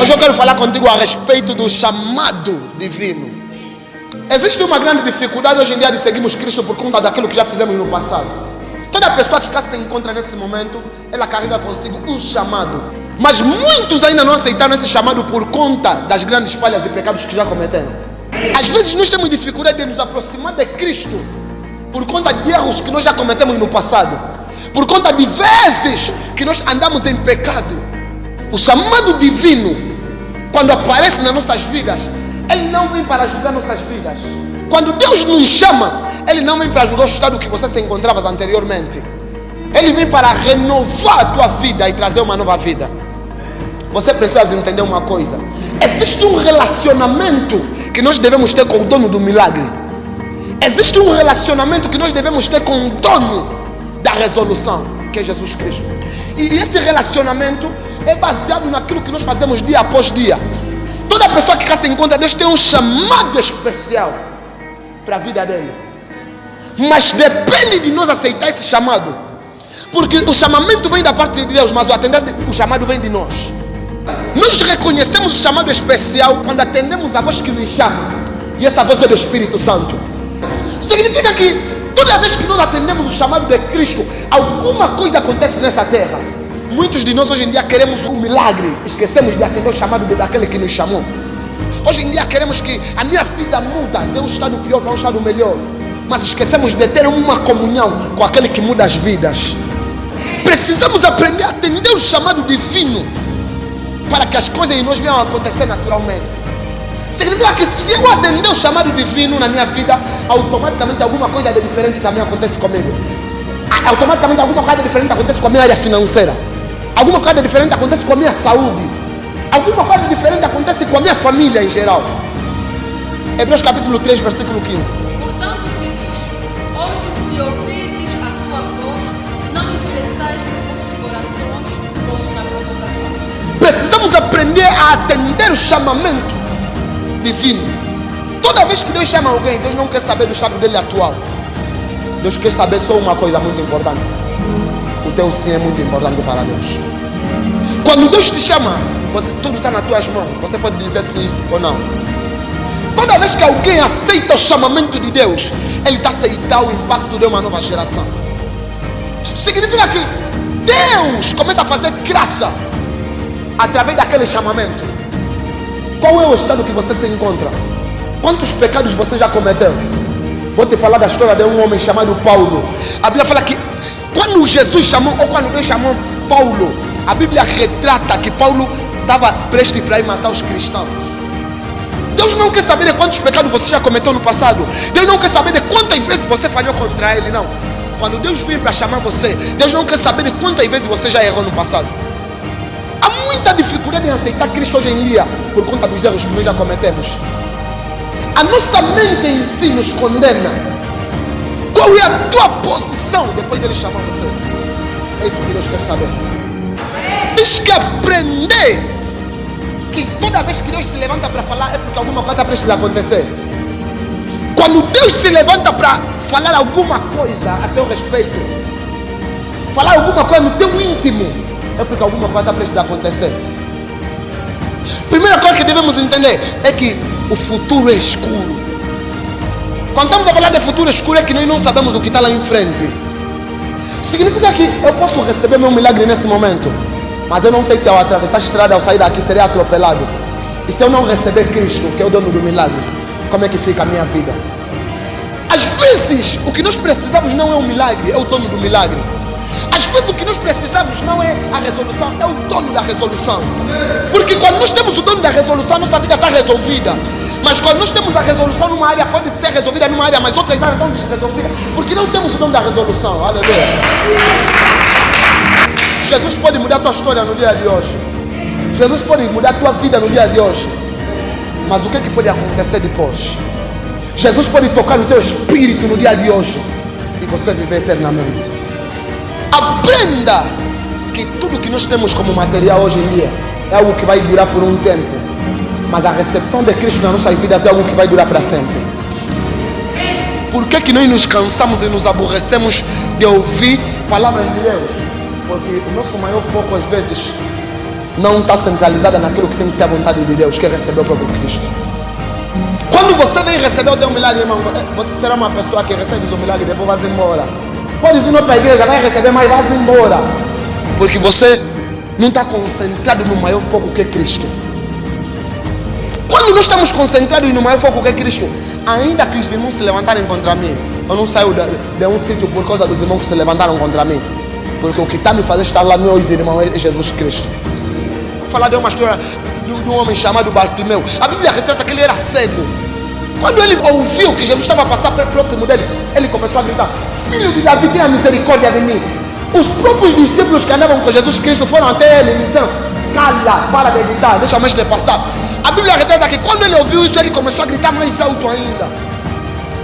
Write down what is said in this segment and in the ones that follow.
Hoje eu quero falar contigo a respeito do chamado divino. Existe uma grande dificuldade hoje em dia de seguirmos Cristo por conta daquilo que já fizemos no passado. Toda pessoa que cá se encontra nesse momento, ela carrega consigo um chamado. Mas muitos ainda não aceitaram esse chamado por conta das grandes falhas e pecados que já cometeram. Às vezes nós temos dificuldade de nos aproximar de Cristo por conta de erros que nós já cometemos no passado. Por conta de vezes que nós andamos em pecado. O chamado divino, quando aparece nas nossas vidas, Ele não vem para julgar nossas vidas. Quando Deus nos chama, Ele não vem para julgar o estado que você se encontrava anteriormente. Ele vem para renovar a tua vida e trazer uma nova vida. Você precisa entender uma coisa. Existe um relacionamento que nós devemos ter com o dono do milagre. Existe um relacionamento que nós devemos ter com o dono da resolução, que é Jesus Cristo. E esse relacionamento é baseado naquilo que nós fazemos dia após dia. Toda pessoa que cá se encontra, Deus tem um chamado especial para a vida dele. Mas depende de nós aceitar esse chamado. Porque o chamamento vem da parte de Deus, mas o chamado vem de nós. Nós reconhecemos o chamado especial quando atendemos a voz que nos chama. E essa voz é do Espírito Santo. Significa que toda vez que nós atendemos o chamado de Cristo, alguma coisa acontece nessa terra. Muitos de nós hoje em dia queremos um milagre. Esquecemos de atender o chamado daquele que nos chamou. Hoje em dia queremos que a minha vida muda de um estado pior para um estado melhor. Mas esquecemos de ter uma comunhão com aquele que muda as vidas. Precisamos aprender a atender o chamado divino para que as coisas em nós venham a acontecer naturalmente. Significa que se eu atender o chamado divino na minha vida, automaticamente alguma coisa de diferente também acontece comigo. Automaticamente alguma coisa diferente acontece com a minha área financeira. Alguma coisa diferente acontece com a minha saúde. Alguma coisa diferente acontece com a minha família em geral. Hebreus capítulo 3, versículo 15. Portanto, se diz: hoje, se ouvirdes a sua voz, não endureçais os corações como na provocação. Precisamos aprender a atender o chamamento divino. Toda vez que Deus chama alguém, Deus não quer saber do estado dele atual. Deus quer saber só uma coisa muito importante. O teu sim é muito importante para Deus. Quando Deus te chama, tudo está nas tuas mãos. Você pode dizer sim ou não. Toda vez que alguém aceita o chamamento de Deus, ele está aceitando o impacto de uma nova geração. Significa que Deus começa a fazer graça através daquele chamamento. Qual é o estado que você se encontra? Quantos pecados você já cometeu? Vou te falar da história de um homem chamado Paulo. A Bíblia fala que quando Jesus chamou, ou quando Deus chamou Paulo, a Bíblia retrata que Paulo estava prestes para ir matar os cristãos. Deus não quer saber de quantos pecados você já cometeu no passado. Deus não quer saber de quantas vezes você falhou contra Ele, não. Quando Deus vem para chamar você, Deus não quer saber de quantas vezes você já errou no passado. Há muita dificuldade em aceitar Cristo hoje em dia por conta dos erros que nós já cometemos. A nossa mente em si nos condena. Qual é a tua posição depois dele chamar você? É isso que Deus quer saber. Tens que aprender que toda vez que Deus se levanta para falar é porque alguma coisa precisa acontecer. Quando Deus se levanta para falar alguma coisa a teu respeito, falar alguma coisa no teu íntimo, é porque alguma coisa precisa acontecer. Primeira coisa que devemos entender é que o futuro é escuro. Quando estamos a falar de futuro escuro é que nós não sabemos o que está lá em frente. Significa que eu posso receber meu milagre nesse momento, mas eu não sei se ao atravessar a estrada, ao sair daqui, serei atropelado. E se eu não receber Cristo, que é o dono do milagre, como é que fica a minha vida? Às vezes, o que nós precisamos não é um milagre, é o dono do milagre. Às vezes o que nós precisamos não é a resolução, é o dono da resolução. Porque quando nós temos o dono da resolução, nossa vida está resolvida. Mas quando nós temos a resolução numa área, pode ser resolvida numa área, mas outras áreas estão desresolvidas. Porque não temos o dono da resolução. Aleluia. Jesus pode mudar a tua história no dia de hoje. Jesus pode mudar a tua vida no dia de hoje. Mas o que é que pode acontecer depois? Jesus pode tocar no teu espírito no dia de hoje e você viver eternamente. Aprenda que tudo que nós temos como material hoje em dia é algo que vai durar por um tempo. Mas a recepção de Cristo nas nossas vidas é algo que vai durar para sempre. Por que nós nos cansamos e nos aborrecemos de ouvir palavras de Deus? Porque o nosso maior foco às vezes não está centralizada naquilo que tem que ser a vontade de Deus, que é receber o próprio Cristo. Quando você vem receber o teu milagre, irmão, você será uma pessoa que recebe o milagre e depois vai embora. Pode ir noutra igreja, vai receber, mas vai embora. Porque você não está concentrado no maior foco que é Cristo. Quando nós estamos concentrados no maior foco que é Cristo, ainda que os irmãos se levantarem contra mim, eu não saio de um sítio por causa dos irmãos que se levantaram contra mim. Porque o que está me fazendo estar lá não é os irmãos, é Jesus Cristo. Vou falar de uma história de um homem chamado Bartimeu. A Bíblia retrata que ele era cego. Quando ele ouviu que Jesus estava a passar próximo dele, ele começou a gritar: Filho de Davi, tenha misericórdia de mim. Os próprios discípulos que andavam com Jesus Cristo foram até ele e lhe disseram: Cala, para de gritar, deixa o mestre passar. A Bíblia retrata que quando ele ouviu isso, ele começou a gritar mais alto ainda.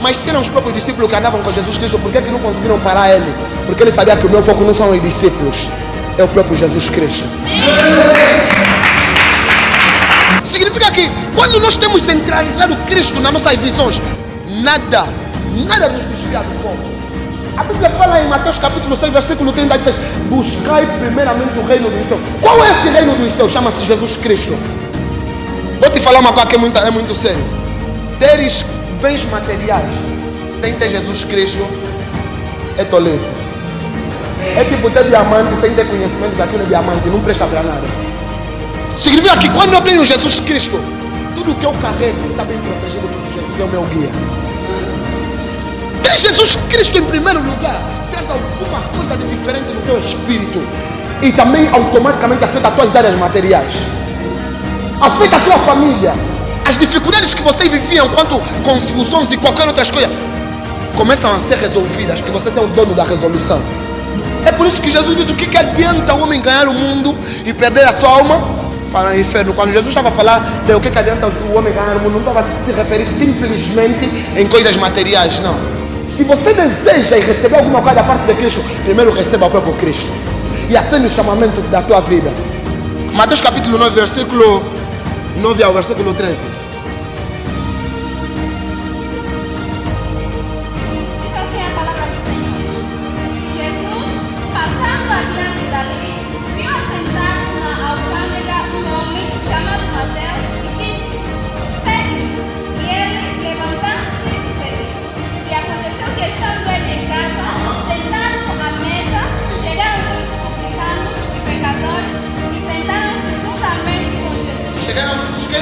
Mas se eram os próprios discípulos que andavam com Jesus Cristo, por que não conseguiram parar ele? Porque ele sabia que o meu foco não são os discípulos, é o próprio Jesus Cristo. Significa que quando nós temos centralizado Cristo nas nossas visões, nada nos desvia do foco. A Bíblia fala em Mateus capítulo 6, versículo 33: buscai primeiramente o reino dos céus. Qual é esse reino dos céus? Chama-se Jesus Cristo. Vou te falar uma coisa que é muito sério. Teres bens materiais sem ter Jesus Cristo é tolice. É tipo ter diamante sem ter conhecimento que aquilo é diamante, não presta para nada. Significa que quando eu tenho Jesus Cristo, tudo que eu carrego está bem protegido, porque Jesus é o meu guia. Ter Jesus Cristo em primeiro lugar traz alguma coisa de diferente no teu espírito e também automaticamente afeta as tuas áreas materiais, afeta a tua família. As dificuldades que você vivia enquanto confusões e qualquer outra coisa começam a ser resolvidas, porque você tem o dono da resolução. É por isso que Jesus diz: o que adianta o homem ganhar o mundo e perder a sua alma para o inferno? Quando Jesus estava a falar de o que adianta o homem ganhar o mundo, não estava a se referir simplesmente em coisas materiais, não. Se você deseja e receber alguma coisa da parte de Cristo, primeiro receba o próprio Cristo e atende o chamamento da tua vida. Mateus capítulo 9, versículo 9 ao versículo 13. Diz assim a palavra do Senhor: Jesus, passando adiante dali, viu assentado na alfândega um homem chamado Mateus e disse: segue-me. E ele, levantando-se, seguiu. E aconteceu que, estando ele em casa, sentado à mesa, chegaram muitos publicanos e pecadores e sentaram-se juntamente com Jesus. Chegaram muitos quê?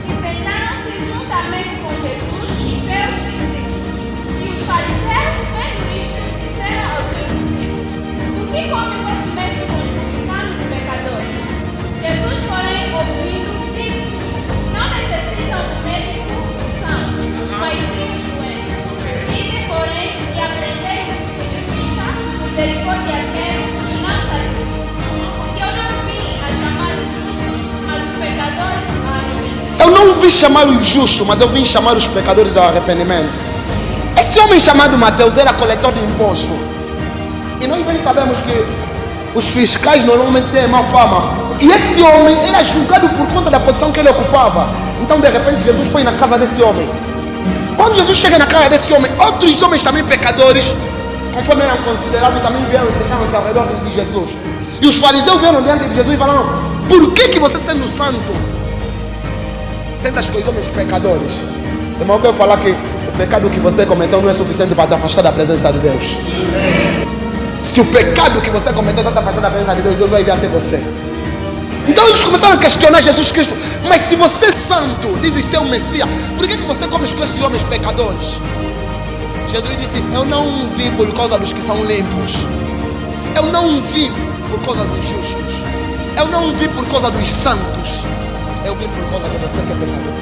E sentaram-se juntamente com Jesus e seus discípulos. E os fariseus, vendo isto, disseram aos seus discípulos: por que come vosso mestre com os publicanos e pecadores? Jesus, porém, ouvindo, disse: não necessitam do médico os sãos, mas sim os doentes. Ide, porém, e aprendei o que significa misericórdia quero e não satisfeito. Porque eu não vim a chamar os justos, mas os pecadores a arrependimento. Eu não vim chamar os justos, mas eu vim chamar os pecadores ao arrependimento. Esse homem chamado Mateus era coletor de imposto. E nós bem sabemos que os fiscais normalmente têm má fama. E esse homem era julgado por conta da posição que ele ocupava. Então de repente Jesus foi na casa desse homem. Quando Jesus chega na casa desse homem, outros homens também pecadores, conforme eram considerados, também vieram e sentaram-se ao redor de Jesus. E os fariseus vieram diante de Jesus e falaram: por que você, sendo santo, sentas com os homens pecadores? Irmão, eu quero falar que o pecado que você cometeu não é suficiente para te afastar da presença de Deus. Se o pecado que você cometeu está te afastando da presença de Deus, Deus vai vir até você. Então eles começaram a questionar Jesus Cristo: mas se você é santo, diz ser o Messias, por que você come com esses homens pecadores? Jesus disse: eu não vim por causa dos que são limpos, eu não vim por causa dos justos, eu não vim por causa dos santos, eu vim por causa de você que é pecador.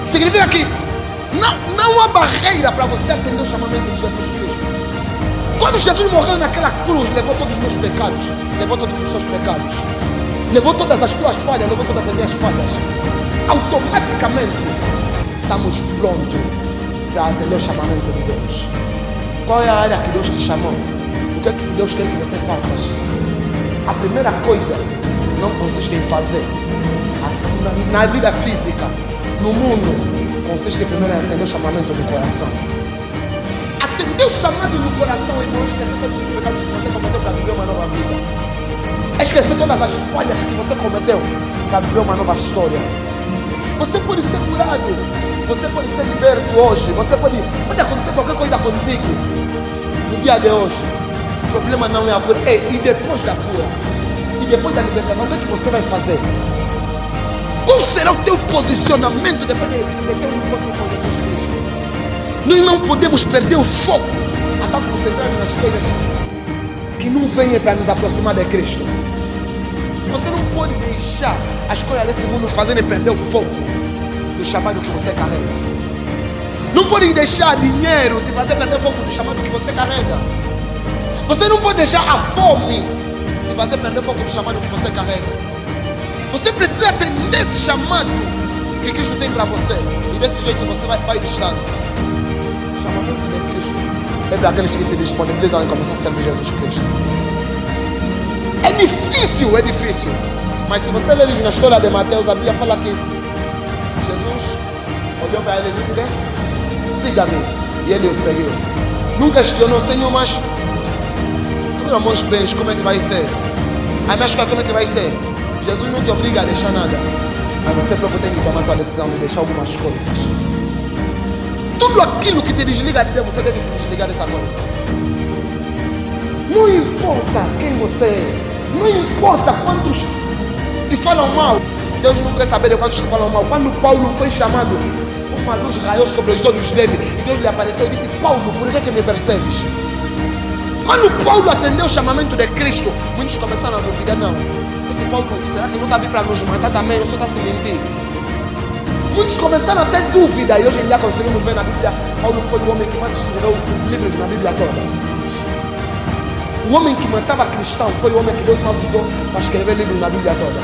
Significa que não há barreira para você atender o chamamento de Jesus Cristo. Quando Jesus morreu naquela cruz, levou todos os meus pecados, levou todos os seus pecados, levou todas as tuas falhas, levou todas as minhas falhas. Automaticamente estamos prontos para atender o chamamento de Deus. Qual é a área que Deus te chamou? O que é que Deus quer que você faça? A primeira coisa não consiste em fazer. Na vida física, no mundo, consiste primeiro em atender o chamamento do coração. atender o chamado no coração, irmão, esquecer todos os pecados que você cometeu para viver uma nova vida. Esquecer todas as falhas que você cometeu para viver uma nova história. Você pode ser curado, você pode ser liberto hoje, pode acontecer qualquer coisa contigo no dia de hoje. O problema não é a cura. E depois da cura, e depois da libertação, o que é que você vai fazer? Qual será o teu posicionamento depois de ter um encontro com Jesus Cristo? Nós não podemos perder o foco a estar concentrado nas coisas que não vêm para nos aproximar de Cristo. Você não pode deixar as coisas desse mundo fazerem perder o foco do chamado que você carrega. Não pode deixar dinheiro te fazer perder o foco do chamado que você carrega. Você não pode deixar a fome te fazer perder o foco do chamado que você carrega. Você precisa atender esse chamado que Cristo tem para você. E desse jeito você vai distante. O chamamento de Cristo é para aqueles que se disponibilizam em começar a servir Jesus Cristo. É difícil. Mas se você ler na história de Mateus, a Bíblia fala que Jesus olhou para ele e disse: siga-me. E ele o seguiu. Nunca questionou: Senhor, mas meus bens, como é que vai ser? As minhas coisas, como é que vai ser? Jesus não te obriga a deixar nada, mas você próprio tem que tomar a tua decisão de deixar algumas coisas. Tudo aquilo que te desliga de Deus, você deve se desligar dessa coisa. Não importa quem você é, não importa quantos te falam mal. Deus não quer saber de quantos te falam mal. Quando Paulo foi chamado, uma luz raiou sobre os olhos dele e Deus lhe apareceu e disse: Paulo, por que me persegues? Quando Paulo atendeu o chamamento de Cristo, muitos começaram a duvidar. Não, esse Paulo, será que não está vindo para nos matar também? Eu só está se mentir. Muitos começaram a ter dúvida. E hoje em dia conseguimos ver na Bíblia, Paulo foi o homem que mais escreveu livros na Bíblia toda. O homem que matava cristão foi o homem que Deus mais usou para escrever livros na Bíblia toda.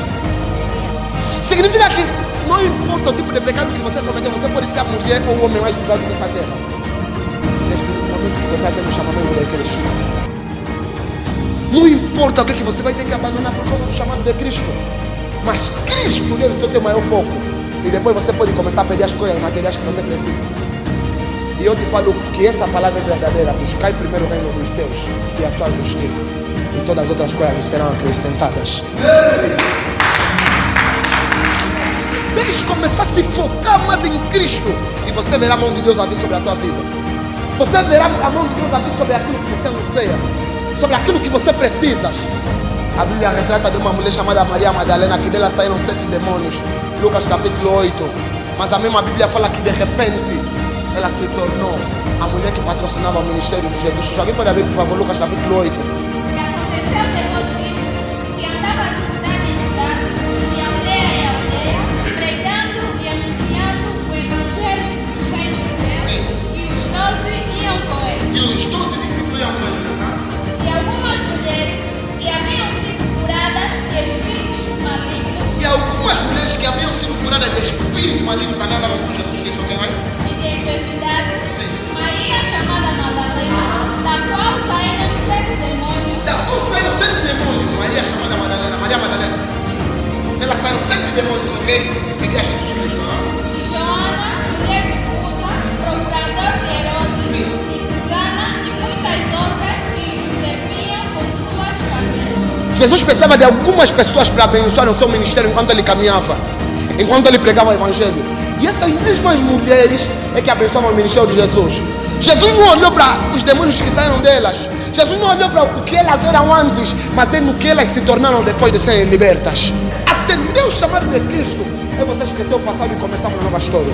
Significa que não importa o tipo de pecado que você cometeu, você pode ser a mulher ou o homem mais usado nessa terra. Desde o momento que você tem o chamamento de Cristo. Não importa o que você vai ter que abandonar por causa do chamado de Cristo. Mas Cristo deve ser o teu maior foco. E depois você pode começar a pedir as coisas materiais que você precisa. E eu te falo que essa palavra é verdadeira. Buscai primeiro o reino dos céus e a sua justiça, e todas as outras coisas serão acrescentadas. Deves começar a se focar mais em Cristo, e você verá a mão de Deus a vir sobre a tua vida. Você verá a mão de Deus a vir sobre aquilo que você anseia, sobre aquilo que você precisa. A Bíblia retrata de uma mulher chamada Maria Madalena, que dela saíram 7 demônios. Lucas capítulo 8. Mas a mesma Bíblia fala que de repente ela se tornou a mulher que patrocinava o ministério de Jesus. Alguém pode abrir, por favor, Lucas capítulo 8. E aconteceu depois disto, que andava de cidade em cidade, e de aldeia em aldeia, pregando e anunciando o evangelho do reino de Deus. Sim. E os 12 iam com ele. E os 12 discípulos iam com ele. E algumas mulheres que haviam sido curadas de espíritos malignos E algumas mulheres que haviam sido curadas de espírito maligno também andavam com Jesus Cristo. Quem vai? e de enfermidades, Sim. Maria chamada Madalena, da qual saíram 7 demônios, Da qual saíram 7 demônios. Maria chamada Madalena. Maria Madalena. Ela saíram 7 demônios, ok? Seguia Jesus Cristo. e Joana, mulher de Cusa, procurador de Herodes, Sim. e Susana, e muitas outras que o serviam com suas fazendas. Jesus precisava de algumas pessoas para abençoar o seu ministério enquanto ele caminhava, enquanto ele pregava o evangelho. E essas mesmas mulheres é que abençoavam o ministério de Jesus. Jesus não olhou para os demônios que saíram delas. Jesus não olhou para o que elas eram antes, mas é no que elas se tornaram depois de serem libertas. Atender o chamado de Cristo é você esquecer o passado e começar uma nova história.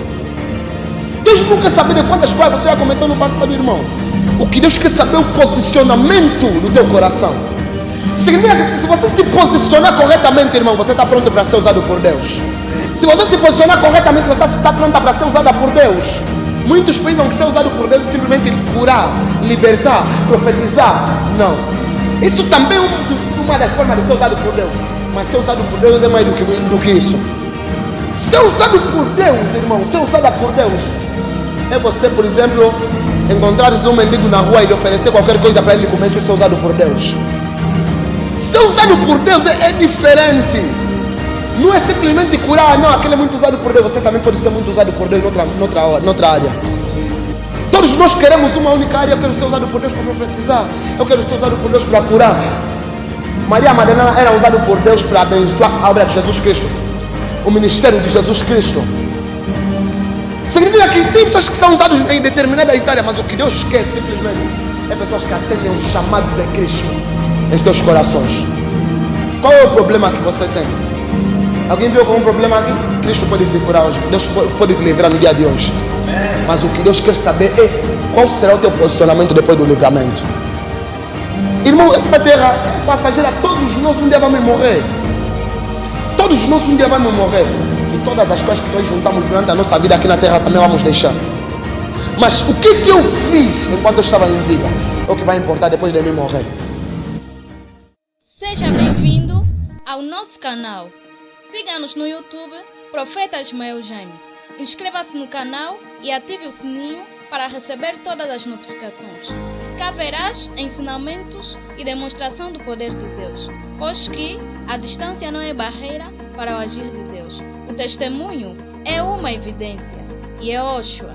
Deus não quer saber de quantas coisas você já cometeu no passado, irmão. O que Deus quer saber é o posicionamento do teu coração. Significa que se você se posicionar corretamente, irmão, você está pronto para ser usado por Deus. Se você se posicionar corretamente, você está pronta para ser usada por Deus. Muitos pensam que ser usado por Deus é simplesmente curar, libertar, profetizar. Não. Isso também é uma das formas de ser usado por Deus. Mas ser usado por Deus é mais do que isso. Ser usado por Deus, irmão, ser usada por Deus é você, por exemplo, encontrares um mendigo na rua e lhe oferecer qualquer coisa para ele comer. Isso é ser usado por Deus. Ser usado por Deus é diferente. Não é simplesmente curar, não, aquele é muito usado por Deus. Você também pode ser muito usado por Deus noutra área. Todos nós queremos uma única área. Eu quero ser usado por Deus para profetizar. Eu quero ser usado por Deus para curar. Maria Madalena era usada por Deus para abençoar a obra de Jesus Cristo, o ministério de Jesus Cristo. Significa que tem pessoas que são usadas em determinadas áreas, mas o que Deus quer simplesmente é pessoas que atendem o chamado de Cristo em seus corações. Qual é o problema que você tem? Alguém viu com um problema aqui? Cristo pode te curar hoje. Deus pode te livrar no dia de hoje. Mas o que Deus quer saber é qual será o teu posicionamento depois do livramento. Irmão, esta terra é passageira. Todos nós um dia vamos morrer. Todos nós um dia vamos morrer. E todas as coisas que nós juntamos durante a nossa vida aqui na terra também vamos deixar. Mas o que eu fiz enquanto eu estava em vida é o que vai importar depois de mim morrer. Seja bem-vindo ao nosso canal. Siga-nos no YouTube, Profeta Ismael Jaime. Inscreva-se no canal e ative o sininho para receber todas as notificações. Cá verás ensinamentos e demonstração do poder de Deus, pois que a distância não é barreira para o agir de Deus. O testemunho é uma evidência. E é Oshua.